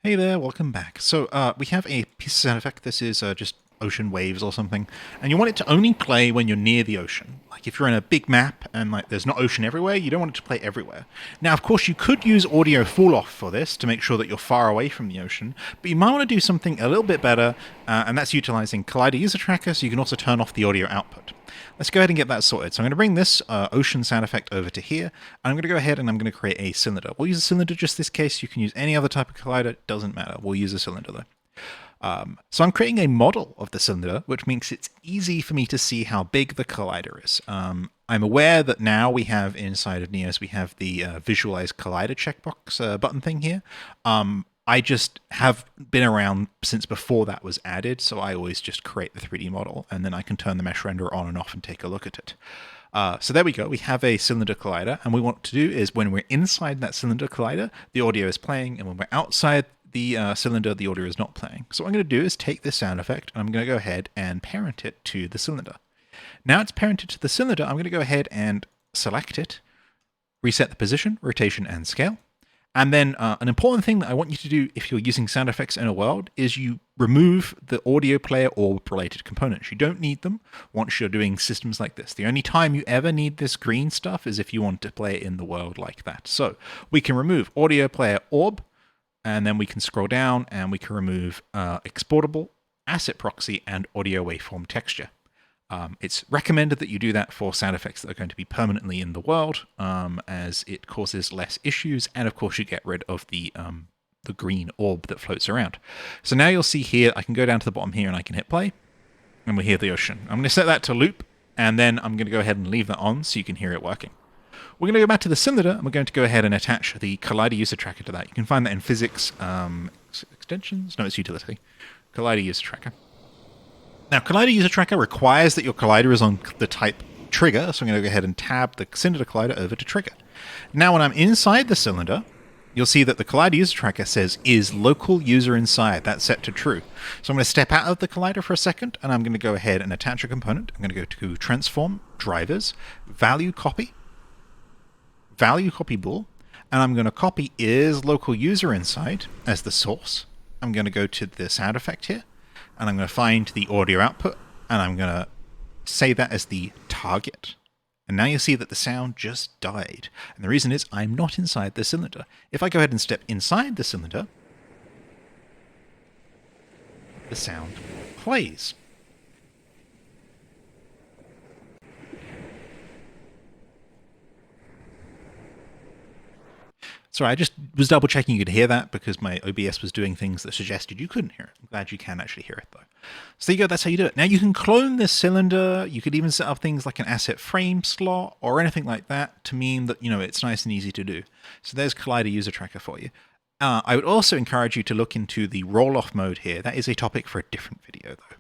Hey there, welcome back. So we have a piece of sound effect. This is just ocean waves or something, and you want it to only play when you're near the ocean. Like if you're in a big map and like there's not ocean everywhere, you don't want it to play everywhere. Now, of course, you could use audio fall off for this to make sure that you're far away from the ocean, but you might want to do something a little bit better, and that's utilizing ColliderUserTracker, so you can also turn off the audio output. Let's go ahead and get that sorted. So I'm going to bring this ocean sound effect over to here, and I'm going to go ahead and I'm going to create a cylinder. We'll use a cylinder just this case. You can use any other type of collider, it doesn't matter. We'll use a cylinder though. So I'm creating a model of the cylinder, which makes it easy for me to see how big the collider is. I'm aware that now we have inside of Neos, we have the visualize collider checkbox button thing here. I just have been around since before that was added, so I always just create the 3D model, and then I can turn the mesh renderer on and off and take a look at it. So there we go. We have a cylinder collider, and what we want to do is when we're inside that cylinder collider, the audio is playing, and when we're outside the cylinder, the audio is not playing. So what I'm going to do is take this sound effect, and I'm going to go ahead and parent it to the cylinder. Now it's parented to the cylinder, I'm going to go ahead and select it, reset the position, rotation, and scale. And then an important thing that I want you to do if you're using sound effects in a world is you remove the audio player or related components. You don't need them once you're doing systems like this. The only time you ever need this green stuff is if you want to play it in the world like that. So we can remove audio player orb, and then we can scroll down and we can remove exportable, asset proxy, and audio waveform texture. It's recommended that you do that for sound effects that are going to be permanently in the world, as it causes less issues, and of course you get rid of the green orb that floats around. So now you'll see here, I can go down to the bottom here and I can hit play, and we hear the ocean. I'm going to set that to loop, and then I'm going to go ahead and leave that on so you can hear it working. We're going to go back to the cylinder, and we're going to go ahead and attach the ColliderUserTracker to that. You can find that in physics extensions. No, it's utility. ColliderUserTracker. Now, ColliderUserTracker requires that your collider is on the type trigger, so I'm going to go ahead and tab the cylinder collider over to trigger. Now, when I'm inside the cylinder, you'll see that the ColliderUserTracker says is local user inside. That's set to true. So I'm going to step out of the collider for a second, and I'm going to go ahead and attach a component. I'm going to go to transform, drivers, value copy bool, and I'm going to copy is local user inside as the source. I'm going to go to the sound effect here, and I'm going to find the audio output, and I'm going to say that as the target. And now you see that the sound just died. And the reason is I'm not inside the cylinder. If I go ahead and step inside the cylinder, the sound plays. Sorry, I just was double checking you could hear that because my OBS was doing things that suggested you couldn't hear it. I'm glad you can actually hear it though. So there you go, that's how you do it. Now you can clone this cylinder. You could even set up things like an asset frame slot or anything like that to mean that, it's nice and easy to do. So there's ColliderUserTracker for you. I would also encourage you to look into the roll-off mode here. That is a topic for a different video though.